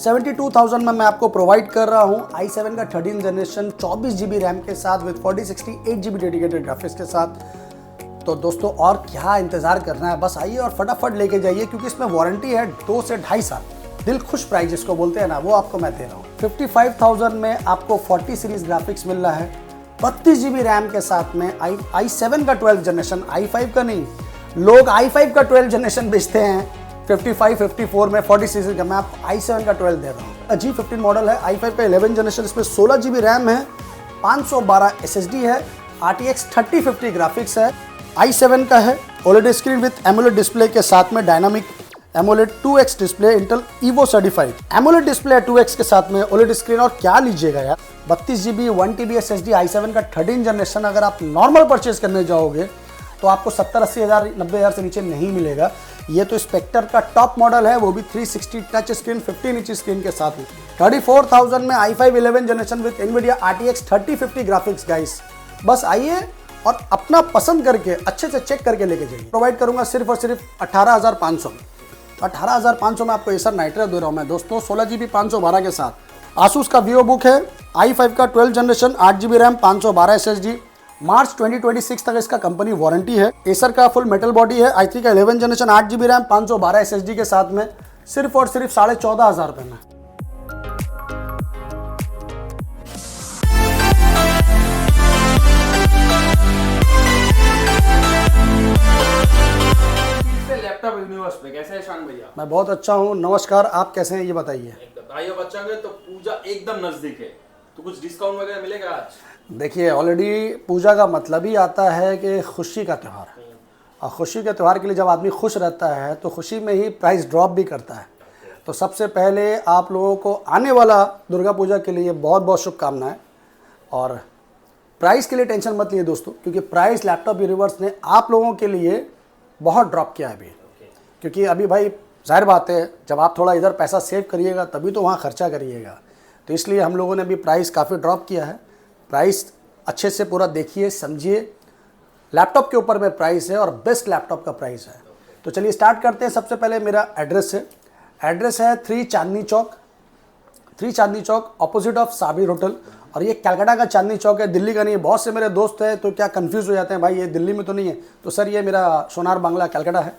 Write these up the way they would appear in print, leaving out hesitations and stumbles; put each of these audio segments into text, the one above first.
72,000 में मैं आपको प्रोवाइड कर रहा हूँ i7 का 13 जनरेशन 24 GB रैम के साथ विद 4060 8 GB डेडिकेटेड ग्राफिक्स के साथ। तो दोस्तों और क्या इंतज़ार करना है, बस आइए और फटाफट लेके जाइए, क्योंकि इसमें वारंटी है 2 से 2.5 साल। दिल खुश प्राइस जिसको बोलते हैं ना, वो आपको मैं दे रहा हूँ। 55,000 में आपको 40 सीरीज ग्राफिक्स मिल रहा है 32 GB रैम के साथ में। i7 का 12 जनरेशन, i5 का नहीं। लोग i5 का 12 जनरेशन बेचते हैं 55, 54 में 40 सीरीज का, मैं आपको i7 का 12 दे रहा हूँ। G15 मॉडल है, i5 का 11 जनरेशन, इसमें 16 GB रैम है, 512 SSD है, RTX 3050 ग्राफिक्स है। i7 का है, OLED screen with AMOLED display के साथ में, dynamic AMOLED 2x display, Intel Evo certified AMOLED display 2x के साथ में, OLED स्क्रीन। और क्या लीजिएगा यार, 32 GB 1 TB SSD i7 का 13 जनरेशन। अगर आप नॉर्मल परचेज करने जाओगे तो आपको 70-80 हज़ार 90 हज़ार से नीचे नहीं मिलेगा। ये तो स्पेक्टर का टॉप मॉडल है, वो भी 360 टच स्क्रीन 15 इंच स्क्रीन के साथ। 34,000 में i5 11 generation with NVIDIA RTX 3050 graphics. Guys बस आइए और अपना पसंद करके अच्छे से चेक करके लेके जाइए। प्रोवाइड करूंगा सिर्फ और सिर्फ 18,500 में। 18,500 में आपको एसर नाइट्रो दे रहा हूँ मैं दोस्तों, 16 GB 512 के साथ। आसूस का Vio बुक है, i5 का 12 जनरेशन 8 GB रैम 512 SSD। मार्च 2026 तक इसका कंपनी वारंटी है। एसर का फुल मेटल बॉडी है, i3 का 11 जनरेशन 8 GB रैम 512 SSD के साथ में, सिर्फ और सिर्फ 14,500 रुपये में। लैपटॉप यूनिवर्स पे कैसे है शान भैया? मैं बहुत अच्छा हूँ, नमस्कार। आप कैसे हैं ये बताइए? बताइए बच्चा के, तो पूजा एकदम नजदीक है, तो कुछ डिस्काउंट वगैरह मिलेगा आज? देखिए, ऑलरेडी पूजा का मतलब ही आता है कि खुशी का त्यौहार, और खुशी के त्यौहार के लिए जब आदमी खुश रहता है तो खुशी में ही प्राइस ड्रॉप भी करता है। तो सबसे पहले आप लोगों को आने वाला दुर्गा पूजा के लिए बहुत बहुत शुभकामनाएं। और प्राइस के लिए टेंशन मत लिए दोस्तों, क्योंकि प्राइस लैपटॉप यूनिवर्स ने आप लोगों के लिए बहुत ड्रॉप किया है अभी। क्योंकि अभी भाई जाहिर बात है, जब आप थोड़ा इधर पैसा सेव करिएगा तभी तो वहाँ खर्चा करिएगा। तो इसलिए हम लोगों ने अभी प्राइस काफ़ी ड्रॉप किया है। प्राइस अच्छे से पूरा देखिए समझिए, लैपटॉप के ऊपर में प्राइस है और बेस्ट लैपटॉप का प्राइस है। तो चलिए स्टार्ट करते हैं। सबसे पहले मेरा एड्रेस है 3 Chandni Chowk opposite of Sabir hotel. और ये कलकत्ता का चांदनी चौक है, दिल्ली का नहीं है। बहुत से मेरे दोस्त हैं तो क्या कंफ्यूज हो जाते हैं, भाई ये दिल्ली में तो नहीं है। तो सर ये मेरा सोनार बांग्ला कलकत्ता है,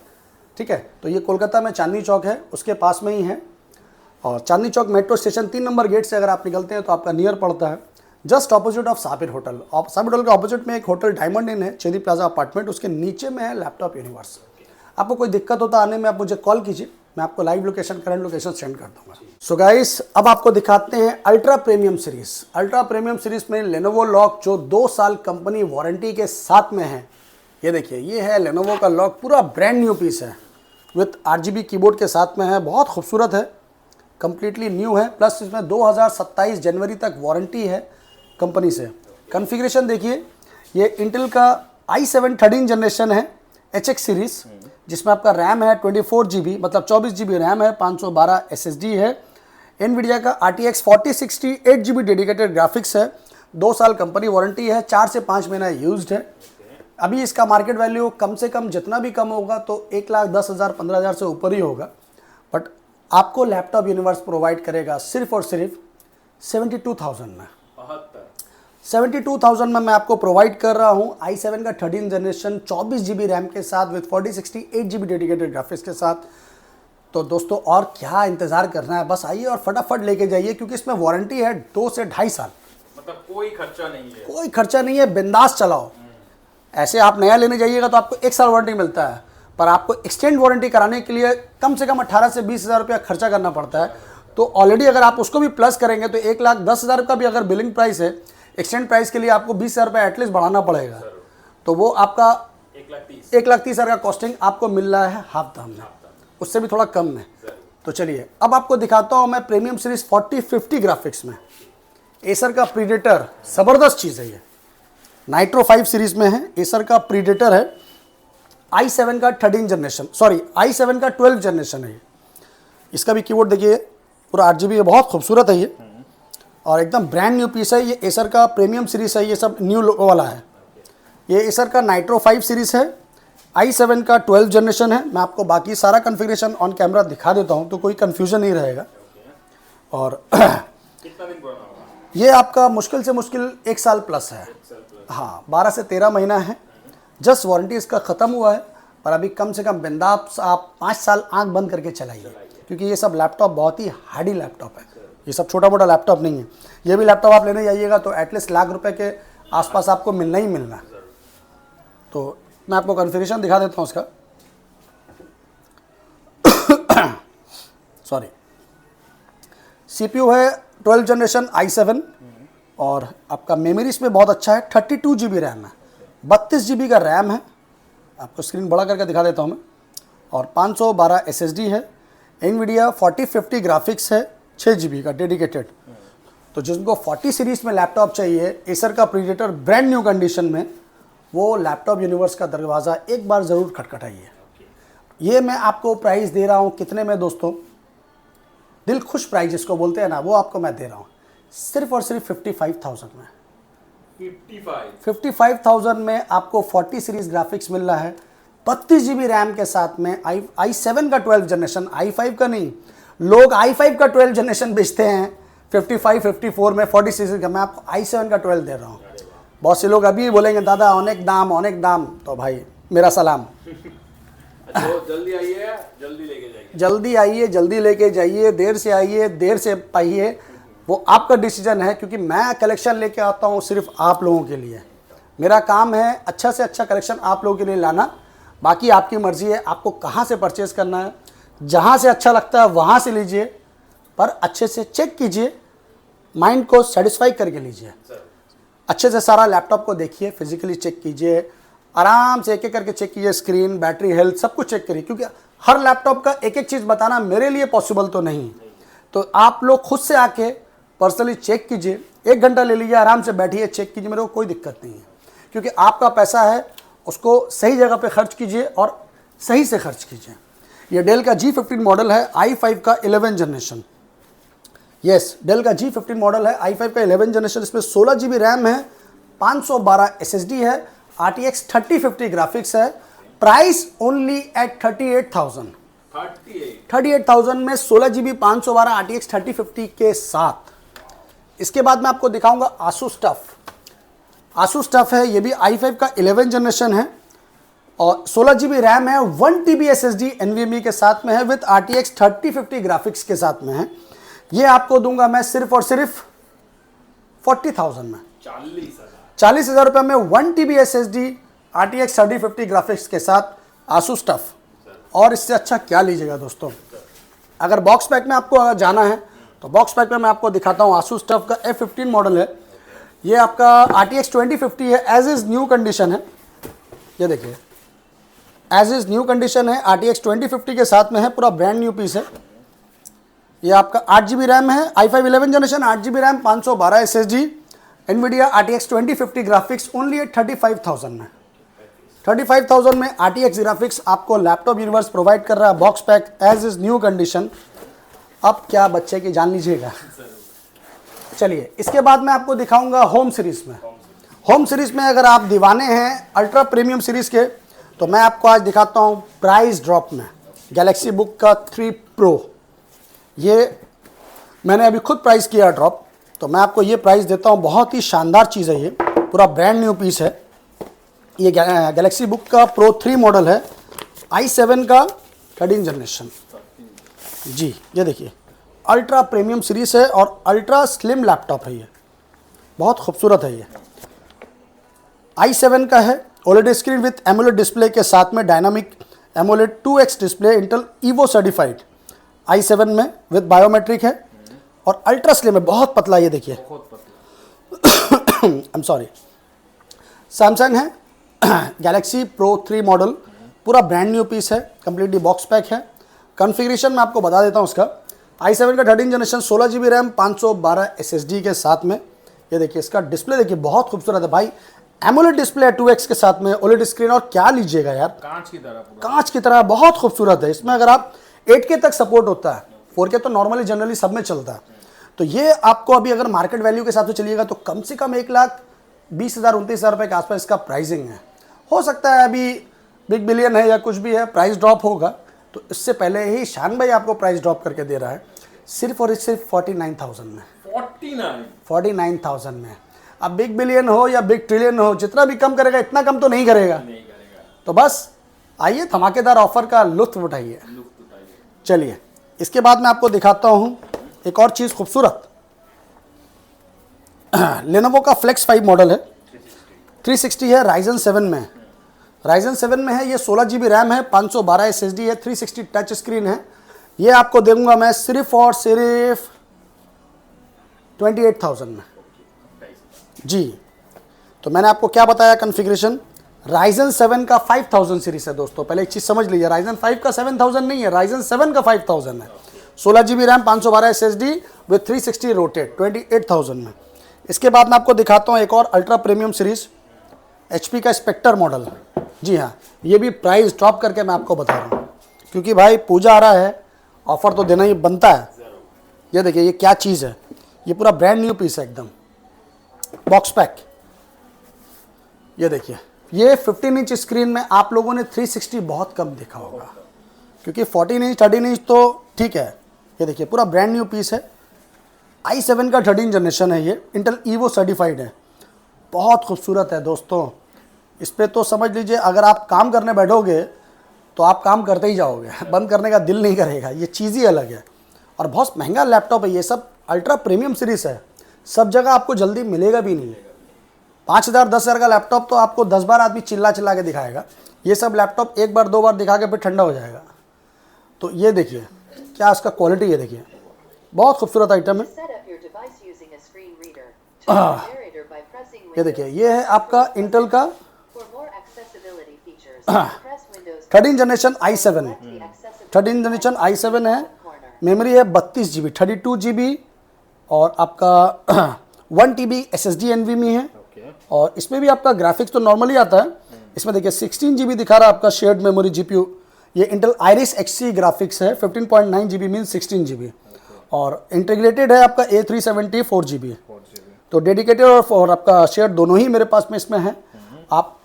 ठीक है। तो ये कोलकाता में चांदनी चौक है, उसके पास में ही है। और Chandni Chowk metro station 3 number gate से अगर आप निकलते हैं तो आपका नियर पड़ता है, just opposite of Sabir hotel. Sabir hotel के ऑपोजिट में एक होटल डायमंड इन है, चेरी प्लाजा अपार्टमेंट, उसके नीचे में है लैपटॉप यूनिवर्स। आपको कोई दिक्कत होता आने में, आप मुझे कॉल कीजिए, मैं आपको live location, current location send कर दूंगा। सो गाइस, अब आपको दिखाते हैं ultra premium series. Ultra premium series में लेनोवो लॉक जो 2 साल कंपनी वारंटी के साथ में है। ये देखिए, ये है लेनोवो का लॉक, पूरा ब्रांड न्यू पीस है विथ RGB कीबोर्ड के साथ में है, बहुत खूबसूरत है, कंप्लीटली न्यू है। प्लस इसमें 2027 जनवरी तक वारंटी है कंपनी से। कॉन्फ़िगरेशन देखिए, ये इंटेल का i7 13 जनरेशन है HX सीरीज, जिसमें आपका रैम है 24 GB, मतलब 24 GB रैम है, 512 SSD है। NVIDIA का RTX 4060 8 GB डेडिकेटेड ग्राफिक्स है। 2 साल कंपनी वारंटी है, 4 से 5 महीना यूज्ड है। अभी इसका मार्केट वैल्यू कम से कम, जितना भी कम होगा तो 1,10,000 15,000 से ऊपर ही होगा। बट आपको लैपटॉप यूनिवर्स प्रोवाइड करेगा सिर्फ और सिर्फ 72,000 में। 72,000 में मैं आपको प्रोवाइड कर रहा हूँ i7 का 13 जनरेशन 24 GB रैम के साथ विद 4060 8 GB डेडिकेटेड ग्राफिक्स के साथ। तो दोस्तों और क्या इंतज़ार करना है, बस आइए और फटाफट लेके जाइए, क्योंकि इसमें वारंटी है 2 से 2.5 साल। मतलब कोई खर्चा नहीं है, कोई खर्चा नहीं है, बिंदास चलाओ। ऐसे आप नया लेने जाइएगा तो आपको 1 साल वारंटी मिलता है, पर आपको एक्सटेंड वारंटी कराने के लिए कम से कम 18 से 20 हज़ार रुपया खर्चा करना पड़ता है। तो ऑलरेडी अगर आप उसको भी प्लस करेंगे तो 1,10,000 का भी अगर बिलिंग प्राइस है, एक्सटेंड प्राइस के लिए आपको 20,000 रुपये एटलीस्ट बढ़ाना पड़ेगा। तो वो आपका 1,30,000 का कॉस्टिंग आपको मिल रहा है हाफ दाम में, उससे भी थोड़ा कम में। तो चलिए अब आपको दिखाता हूँ मैं प्रीमियम सीरीज 4050 ग्राफिक्स में। एसर का प्रीडेटर, ज़बरदस्त चीज़ है ये, नाइट्रो 5 सीरीज में है। एसर का प्रीडेटर है, i7 का 13 जनरेशन, सॉरी i7 का 12 जनरेशन है ये। इसका भी कीबोर्ड देखिए, पूरा 8GB है, बहुत खूबसूरत है ये, और एकदम ब्रांड न्यू पीस है। ये एसर का प्रीमियम सीरीज है, ये सब न्यू वाला है। ये एसर का नाइट्रो 5 सीरीज है, i7 का 12 जनरेशन है। मैं आपको बाकी सारा कॉन्फ़िगरेशन ऑन कैमरा दिखा देता हूँ तो कोई कन्फ्यूजन नहीं रहेगा। और कितना दिन पुराना होगा? ये आपका मुश्किल से मुश्किल 1 साल प्लस है। हाँ, 12 से 13 महीना है। जस्ट वारंटी इसका ख़त्म हुआ है, पर अभी कम से कम बिंदास आप 5 साल आंख बंद करके चलाइए, क्योंकि ये सब लैपटॉप बहुत ही हार्डी लैपटॉप है। ये सब छोटा मोटा लैपटॉप नहीं है। ये भी लैपटॉप आप लेने जाइएगा तो एटलीस्ट लाख रुपए के आसपास आपको मिलना ही मिलना है। तो मैं आपको कॉन्फ़िगरेशन दिखा देता हूँ उसका। सॉरी, CPU है 12 जनरेशन i7 और आपका मेमोरी इसमें बहुत अच्छा है, 32 GB रैम है, 32 GB का रैम है। आपको स्क्रीन बड़ा करके दिखा देता हूँ मैं। और 512 SSD है। NVIDIA 4050 ग्राफिक्स है, 6 GB का डेडिकेटेड। तो जिनको 40 सीरीज़ में लैपटॉप चाहिए, एसर का प्रीडेटर ब्रांड न्यू कंडीशन में, वो लैपटॉप यूनिवर्स का दरवाज़ा एक बार ज़रूर खटखटाइए। ये मैं आपको प्राइस दे रहा हूँ कितने में दोस्तों? दिल खुश प्राइस जिसको बोलते हैं ना, वो आपको मैं दे रहा हूँ सिर्फ और सिर्फ 55,000 में। 55,000 में आपको 40 सीरीज ग्राफिक्स मिल रहा है, 32 GB रैम के साथ में। i7 का 12 जनरेशन, i5 का नहीं। लोग i5 का 12 जनरेशन बेचते हैं 55, 54 में 40 सीरीज का। मैं आपको i7 का 12 दे रहा हूँ। बहुत से लोग अभी बोलेंगे दादा अनेक दाम, तो भाई मेरा सलाम। तो जल्दी आइए, जल्दी लेके जाइए। जल्दी आइए, जल्दी लेके जाइए। देर से आइए, देर से पाइए, वो आपका डिसीजन है, क्योंकि मैं कलेक्शन लेके आता हूँ सिर्फ आप लोगों के लिए। मेरा काम है अच्छा से अच्छा कलेक्शन आप लोगों के लिए लाना। बाकी आपकी मर्ज़ी है, आपको कहाँ से परचेज़ करना है। जहाँ से अच्छा लगता है वहाँ से लीजिए, पर अच्छे से चेक कीजिए, माइंड को सेटिस्फाई करके लीजिए। अच्छे से सारा लैपटॉप को देखिए, फिजिकली चेक कीजिए, आराम से एक एक करके चेक कीजिए, स्क्रीन, बैटरी हेल्थ सब कुछ चेक करिए, क्योंकि हर लैपटॉप का एक एक चीज़ बताना मेरे लिए पॉसिबल तो नहीं। तो आप लोग खुद से आके पर्सनली चेक कीजिए, 1 घंटा ले लीजिए, आराम से बैठिए, चेक कीजिए, मेरे को कोई दिक्कत नहीं है। क्योंकि आपका पैसा है, उसको सही जगह पे खर्च कीजिए और सही से खर्च कीजिए। ये डेल का G15 मॉडल है, i5 का 11 जनरेशन। यस, डेल का G15 मॉडल है, i5 का 11 जनरेशन। इसमें 16 GB रैम है, 512 SSD है, RTX 3050 ग्राफिक्स है। Price only at 38,000। 38,000 में 16 GB 512 RTX 3050 के साथ। इसके बाद मैं आपको दिखाऊंगा आसूस टफ। आसूस टफ है, ये भी i5 का 11 जनरेशन है और 16 GB रैम है, 1 TB SSD NVMe के साथ में है, विद RTX 3050 ग्राफिक्स के साथ में है। ये आपको दूंगा मैं सिर्फ और सिर्फ 40,000 में। 40,000 रुपये में 1 TB SSD RTX 3050 ग्राफिक्स के साथ आसूस टफ। और इससे अच्छा क्या लीजिएगा दोस्तों? अगर बॉक्स पैक में आपको अगर जाना है तो बॉक्स पैक में मैं आपको दिखाता हूँ। आसूस टफ का F15 मॉडल है, ये आपका RTX 2050 है, एज इज़ न्यू कंडीशन है। ये देखिए, एज इज़ न्यू कंडीशन है, RTX 2050 के साथ में है, पूरा ब्रांड न्यू पीस है। ये आपका 8 GB रैम है, i5 11 generation, 8 GB RAM, 512 SSD, NVIDIA RTX 2050 graphics, only at 35,000 में। 35,000 में RTX ग्राफिक्स आपको लैपटॉप यूनिवर्स प्रोवाइड कर रहा है, box pack, as is new condition. अब क्या बच्चे की जान लीजिएगा। चलिए, इसके बाद मैं आपको दिखाऊंगा होम सीरीज़ में। होम सीरीज़ में अगर आप दीवाने हैं अल्ट्रा प्रीमियम सीरीज़ के, तो मैं आपको आज दिखाता हूँ प्राइस ड्रॉप में गैलेक्सी बुक का 3 Pro। ये मैंने अभी खुद प्राइस किया ड्रॉप, तो मैं आपको ये प्राइस देता हूँ। बहुत ही शानदार चीज़ है, ये पूरा ब्रांड न्यू पीस है। ये गैलेक्सी बुक का Pro 3 मॉडल है, i7 का 13 जनरेशन। जी, ये देखिए, अल्ट्रा प्रीमियम सीरीज़ है और अल्ट्रा स्लिम लैपटॉप है। ये बहुत खूबसूरत है। ये i7 का है, OLED screen with AMOLED display के साथ में, dynamic AMOLED 2x display, Intel Evo certified i7 में विद बायोमेट्रिक है और अल्ट्रा स्लिम है, बहुत पतला। ये देखिए, आई एम सॉरी, सैमसंग है, गैलेक्सी Pro 3 मॉडल, पूरा ब्रांड न्यू पीस है, कंप्लीटली बॉक्स पैक है। कॉन्फ़िगरेशन मैं आपको बता देता हूँ उसका। i7 का 13 जनरेशन, 16 GB रैम, 512 SSD के साथ में। ये देखिए, इसका डिस्प्ले देखिए, बहुत खूबसूरत है भाई, एमोलेड डिस्प्ले है 2x के साथ में, OLED स्क्रीन। और क्या लीजिएगा यार, कांच की तरह बहुत खूबसूरत है। इसमें अगर आप 8K तक सपोर्ट होता है, 4K तो नॉर्मली जनरली सब में चलता है। तो ये आपको अभी अगर मार्केट वैल्यू के हिसाब से चलिएगा तो कम से कम 1,20,000 29,000 रुपये के आसपास इसका प्राइसिंग है। हो सकता है अभी बिग बिलियन है या कुछ भी है, प्राइस ड्रॉप होगा, तो इससे पहले ही शान भाई आपको प्राइस ड्रॉप करके दे रहा है। सिर्फ और सिर्फ 49,000 में। 49 में। अब बिग बिलियन हो या बिग ट्रिलियन हो, जितना भी कम करेगा इतना कम तो नहीं करेगा। तो बस आइए धमाकेदार ऑफर का लुत्फ उठाइए। चलिए इसके बाद मैं आपको दिखाता हूँ एक और चीज़ खूबसूरत। लेनोवो का फ्लेक्स 5 मॉडल है, 360 है, राइजन 7 में। राइजन 7 में है, ये 16 GB रैम है, 512 SSD है, 360 टच स्क्रीन है। ये आपको दूंगा मैं सिर्फ और सिर्फ 28,000 में जी। तो मैंने आपको क्या बताया कॉन्फ़िगरेशन, राइजन 7 का 5000 सीरीज है दोस्तों। पहले एक चीज़ समझ लीजिए, राइजन 5 का 7000 नहीं है, राइजन 7 का 5000 है। 16 GB RAM, 512 SSD with 360 rotate, 28,000 में। इसके बाद मैं आपको दिखाता हूँ एक और अल्ट्रा प्रीमियम सीरीज, HP का स्पेक्टर मॉडल। जी हाँ, ये भी प्राइस ड्रॉप करके मैं आपको बता रहा हूँ, क्योंकि भाई पूजा आ रहा है, ऑफर तो देना ही बनता है। ये देखिए ये क्या चीज़ है, ये पूरा ब्रांड न्यू पीस है एकदम, बॉक्स पैक। ये देखिए, ये 15 इंच स्क्रीन में आप लोगों ने 360 बहुत कम देखा होगा, क्योंकि 14 इंच 13 इंच तो ठीक है। ये देखिए पूरा ब्रांड न्यू पीस है, i7 का 13 जनरेशन है, ये इंटेल ईवो सर्टिफाइड है। बहुत खूबसूरत है दोस्तों। इस पर तो समझ लीजिए अगर आप काम करने बैठोगे तो आप काम करते ही जाओगे, बंद करने का दिल नहीं करेगा। ये चीज़ ही अलग है और बहुत महंगा लैपटॉप है। ये सब अल्ट्रा प्रीमियम सीरीज़ है, सब जगह आपको जल्दी मिलेगा भी नहीं। 5,000 10,000 का लैपटॉप तो आपको 10 बार आदमी चिल्ला चिल्ला के दिखाएगा, ये सब लैपटॉप एक बार 2 बार दिखा के फिर ठंडा हो जाएगा। तो ये देखिए क्या इसका क्वालिटी, ये देखिए बहुत खूबसूरत आइटम है। ये देखिए ये है आपका इंटेल का 13 जनरेशन i7, 13 जनरेशन i7 है। मेमोरी है 32 GB, 32 GB और आपका 1 TB SSD NVMe है। और इसमें भी आपका ग्राफिक्स तो नॉर्मली आता है। इसमें देखिए 16 GB दिखा रहा है आपका शेयर्ड मेमोरी GPU। ये इंटेल आइरिस XC ग्राफिक्स है, 15.9 GB मीन 16 GB और इंटीग्रेटेड है आपका A370 4 GB। तो डेडिकेटेड और आपका शेयर्ड दोनों ही मेरे पास में इसमें है। आप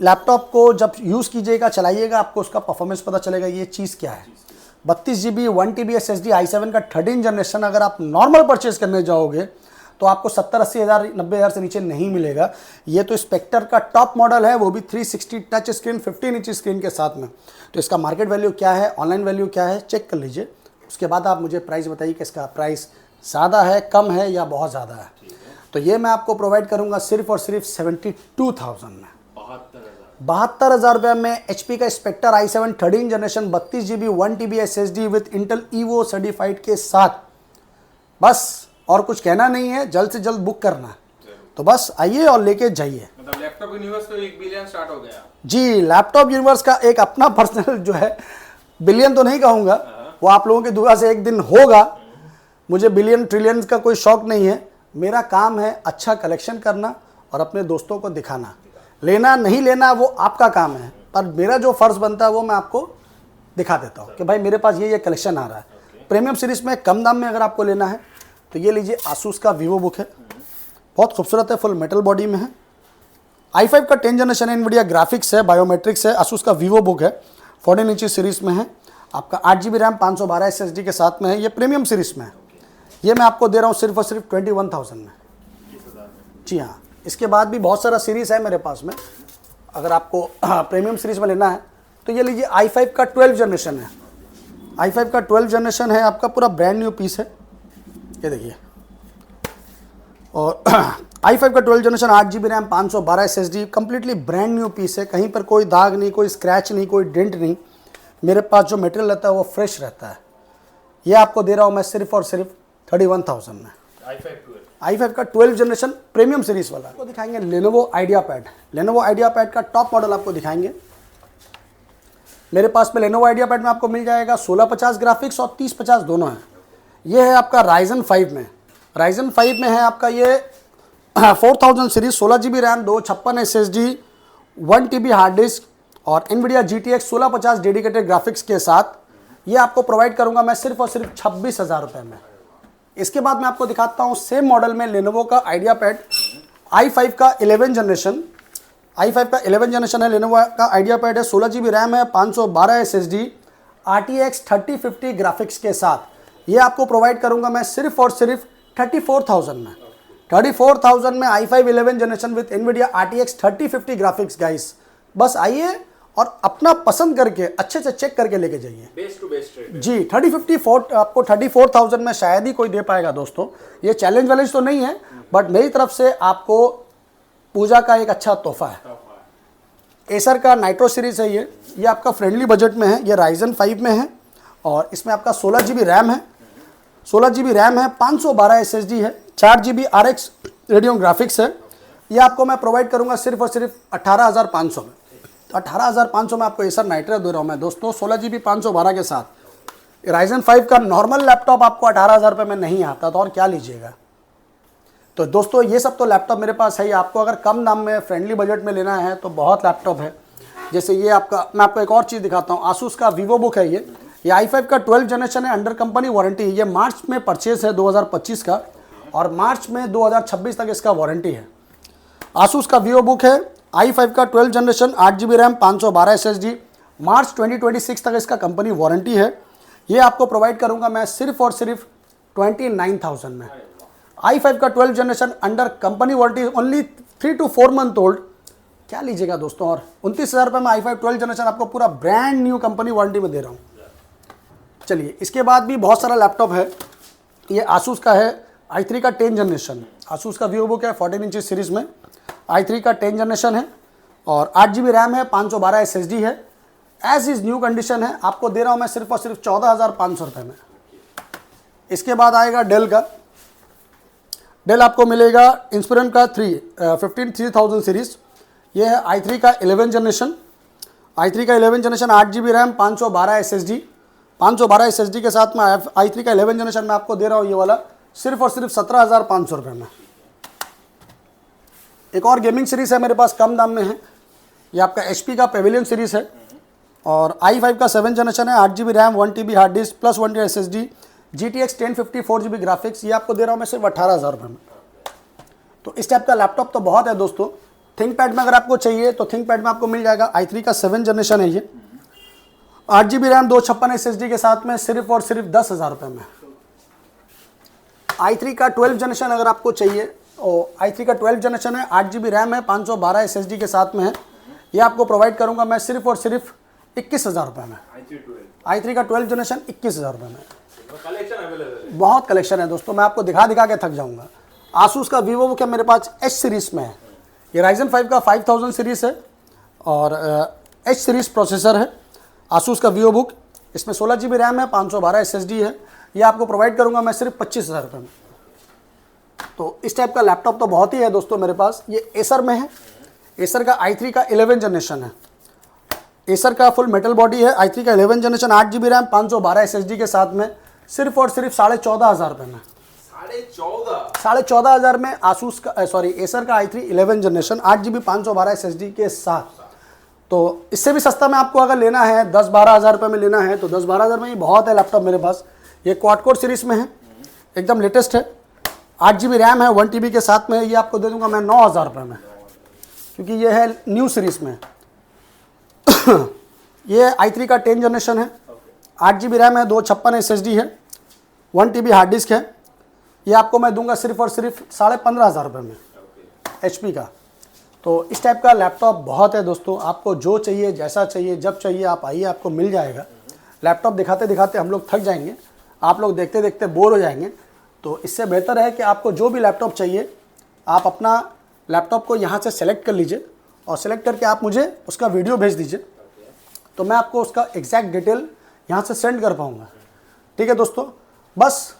लैपटॉप को जब यूज़ कीजिएगा, चलाइएगा, आपको उसका परफॉर्मेंस पता चलेगा ये चीज़ क्या है। 32 GB 1 TB SSD i7 का 13 जनरेशन अगर आप नॉर्मल परचेज करने जाओगे तो आपको 70-80 हज़ार 90 हज़ार से नीचे नहीं मिलेगा। ये तो स्पेक्टर का टॉप मॉडल है, वो भी 360 टच स्क्रीन 15 इंच स्क्रीन के साथ में। तो इसका मार्केट वैल्यू क्या है, ऑनलाइन वैल्यू क्या है, चेक कर लीजिए। उसके बाद आप मुझे प्राइस बताइए कि इसका प्राइस ज़्यादा है, कम है या बहुत ज़्यादा है। तो ये मैं आपको प्रोवाइड करूँगा सिर्फ और सिर्फ 72,000 में, 72,000 रुपये में। HP का Spectre i7 13 generation 32 GB 1 TB SSD with Intel Evo certified के साथ। बस और कुछ कहना नहीं है, जल्द से जल्द बुक करना। तो बस आइए और लेके जाइए। मतलब लैपटॉप यूनिवर्स तो 1 बिलियन स्टार्ट हो गया जी। लैपटॉप यूनिवर्स का एक अपना पर्सनल जो है, बिलियन तो नहीं कहूँगा, वो आप लोगों की दुआ से एक दिन होगा। मुझे बिलियन ट्रिलियन का कोई शौक नहीं है। मेरा काम है अच्छा कलेक्शन करना और अपने दोस्तों को दिखाना। लेना नहीं लेना वो आपका काम है, पर मेरा जो फ़र्ज़ बनता है वो मैं आपको दिखा देता हूँ कि भाई मेरे पास ये कलेक्शन आ रहा है। प्रीमियम सीरीज़ में कम दाम में अगर आपको लेना है तो ये लीजिए, आसूस का वीवो बुक है, बहुत खूबसूरत है, फुल मेटल बॉडी में है। i5 का 10 जनरेशन एनवीडिया ग्राफिक्स है, बायोमेट्रिक्स है, आसूस का वीवो बुक है, 14 इंच सीरीज़ में है। आपका 8 GB रैम 512 SSD के साथ में है। ये प्रीमियम सीरीज़ में है। ये मैं आपको दे रहा हूँ सिर्फ और सिर्फ 21,000 में। जी हाँ, इसके बाद भी बहुत सारा सीरीज़ है मेरे पास में। अगर आपको प्रीमियम सीरीज़ में लेना है तो ये लीजिए, i5 का 12 जनरेशन है। i5 का 12 जनरेशन है, आपका पूरा ब्रांड न्यू पीस है। ये देखिए, और i5 का 12 generation 8 GB RAM 512 SSD, completely brand new piece है। कहीं पर कोई दाग नहीं, कोई स्क्रैच नहीं, कोई डेंट नहीं। मेरे पास जो मटेरियल रहता है वो फ्रेश रहता है। ये आपको दे रहा हूँ मैं सिर्फ और सिर्फ 31,000 में। i5 का 12 जनरेशन प्रीमियम सीरीज़ वाला। आपको दिखाएंगे Lenovo idea pad. Lenovo idea pad का टॉप मॉडल आपको दिखाएंगे। मेरे पास में लेनोवो आइडिया पैड में आपको मिल जाएगा 1650 ग्राफिक्स और 3050 दोनों हैं। ये है आपका राइजन 5 में। राइजन 5 में है आपका ये 4000 series, 16 GB RAM, 256 SSD, 1 TB hard disk और NVIDIA GTX 1650 डेडिकेटेड ग्राफिक्स के साथ। ये आपको प्रोवाइड करूंगा मैं सिर्फ और सिर्फ 26,000 रुपये में। इसके बाद मैं आपको दिखाता हूँ सेम मॉडल में लेनोवो का आइडिया पैड i5 का 11 जनरेशन। i5 का 11 जनरेशन है, लेनोवो का आइडिया पैड है, 16 GB रैम है, 512 SSD, RTX 3050 ग्राफिक्स के साथ। ये आपको प्रोवाइड करूंगा मैं सिर्फ और सिर्फ 34,000 में। 34,000 में i5 11 generation with NVIDIA RTX 3050 graphics guys. बस आइए और अपना पसंद करके अच्छे से चेक करके लेके जाइए। बेस्ट टू बेस्ट रेट जी 3050 आपको 34,000 में शायद ही कोई दे पाएगा दोस्तों। ये चैलेंज वैलेंज तो नहीं है, बट मेरी तरफ से आपको पूजा का एक अच्छा तोहफा है। एसर का नाइट्रो सीरीज है ये आपका फ्रेंडली बजट में है। ये Ryzen 5 में है और इसमें आपका 16 GB रैम है, 16 GB रैम है, 512 SSD है, 4 GB RX रेडियन ग्राफिक्स है। ये आपको मैं प्रोवाइड करूंगा सिर्फ और सिर्फ 18,500 में। तो 18,500 में आपको एसर नाइट्रो दे रहा हूँ मैं दोस्तों, 16 GB 512 के साथ। Ryzen 5 का नॉर्मल लैपटॉप आपको 18,000 रुपये में नहीं आता, तो और क्या लीजिएगा। तो दोस्तों ये सब तो लैपटॉप मेरे पास है ही। आपको अगर कम दाम में फ्रेंडली बजट में लेना है तो बहुत लैपटॉप है। जैसे ये आपका, मैं आपको एक और चीज़ दिखाता हूँ। आसूस का VivoBook है ये i5 का 12 जनरेशन है, अंडर कंपनी वारंटी है। ये मार्च में परचेज है 2025 का और मार्च में 2026 तक इसका वारंटी है। आसूस का VivoBook है i5 का 12 जनरेशन, 8 GB रैम, 512 SSD, मार्च 2026 तक इसका कंपनी वारंटी है। ये आपको प्रोवाइड करूँगा मैं सिर्फ और सिर्फ 29,000 में। i5 का 12 generation under company warranty, only 3 to 4 month old. क्या लीजिएगा दोस्तों। और 29,000 रुपये में i5 12 जनरेशन आपको पूरा ब्रांड न्यू कंपनी वारंटी में दे रहा हूँ। चलिए इसके बाद भी बहुत सारा लैपटॉप है। ये आसूस का है i3 का 10 जनरेशन। आसूस का VivoBook है 14 इंच सीरीज में, i3 का 10 जनरेशन है और 8 GB रैम है, 512 SSD है। एज इज न्यू कंडीशन है, आपको दे रहा हूँ मैं सिर्फ और सिर्फ 14,500 रुपये में। इसके बाद आएगा डेल का। डेल आपको मिलेगा इंस्पिरन का 3000 सीरीज। ये है i3 का 11 जनरेशन, i3 का 11 generation, 8 GB RAM, 512 SSD, 512 SSD के साथ में i3 का 11 जनरेशन में आपको दे रहा हूँ ये वाला सिर्फ और सिर्फ 17,500 रुपये में। एक और गेमिंग सीरीज़ है मेरे पास, कम दाम में है। ये आपका HP का पेविलियन सीरीज़ है और i5 का 7 जनरेशन है, 8 GB RAM, 1 TB hard disk plus 1 TB SSD, GTX 1050 4 GB graphics. ये आपको दे रहा हूँ मैं सिर्फ 18,000 रुपये में। तो इस टाइप का लैपटॉप तो बहुत है दोस्तों। थिंकपैड में अगर आपको चाहिए तो थिंकपैड में आपको मिल जाएगा। i3 का 7 जनरेशन है ये, 8 GB रैम, 256 SSD के साथ में सिर्फ और सिर्फ 10,000 रुपये में। i3 का 12 जनरेशन अगर आपको चाहिए, और i3 का 12 जनरेशन है, 8 GB रैम है, 512 SSD के साथ में है। ये आपको प्रोवाइड करूंगा मैं सिर्फ और सिर्फ 21,000 रुपये में। i3 का 12 जनरेशन 21,000 रुपये में। कलेक्शन अवेलेबल है, बहुत कलेक्शन है दोस्तों, मैं आपको दिखा दिखा के थक जाऊंगा। आसूस का VivoBook है मेरे पास H सीरीज में है। ये Ryzen 5 का 5000 सीरीज है और H सीरीज प्रोसेसर है। आसूस का VivoBook, इसमें 16 GB रैम है, 512 SSD है। ये आपको प्रोवाइड करूंगा मैं सिर्फ 25,000 रुपये में। तो इस टाइप का लैपटॉप तो बहुत ही है दोस्तों मेरे पास। ये एसर में है, एसर का i3 का 11 जनरेशन है। एसर का फुल मेटल बॉडी है, i3 का 11 जनरेशन, 8 GB रैम, 512 SSD के साथ में सिर्फ और सिर्फ 14,500 रुपये में। 14,500 में आसूस का एसर का i3 11 जनरेशन, 8 GB 512 SSD के साथ। तो इससे भी सस्ता में आपको अगर लेना है, 10-12 हज़ार रुपये में लेना है तो 10-12 हज़ार में ही बहुत है लैपटॉप मेरे पास। ये क्वाड कोर सीरीज में है, एकदम लेटेस्ट है, 8 GB रैम है, 1 TB के साथ में। ये आपको दे दूंगा मैं 9,000 रुपये में, क्योंकि ये है न्यू सीरीज में। ये i3 का 10 जनरेशन है, 8 GB रैम है, 256 SSD है, 1 TB हार्ड डिस्क है। ये आपको मैं दूंगा सिर्फ और सिर्फ 15,500 रुपये में, HP का। तो इस टाइप का लैपटॉप बहुत है दोस्तों। आपको जो चाहिए, जैसा चाहिए, जब चाहिए आप आइए, आपको मिल जाएगा। लैपटॉप दिखाते दिखाते हम लोग थक जाएंगे, आप लोग देखते देखते बोर हो जाएंगे। तो इससे बेहतर है कि आपको जो भी लैपटॉप चाहिए, आप अपना लैपटॉप को यहाँ से सेलेक्ट कर लीजिए और सेलेक्ट करके आप मुझे उसका वीडियो भेज दीजिए, तो मैं आपको उसका एग्जैक्ट डिटेल यहाँ से सेंड कर पाऊँगा। ठीक है दोस्तों, बस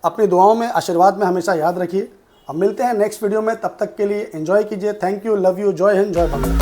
अपनी दुआओं में, आशीर्वाद में हमेशा याद रखिए। अब मिलते हैं नेक्स्ट वीडियो में, तब तक के लिए एंजॉय कीजिए। थैंक यू, लव यू, जय हिंद, जय बंगाल।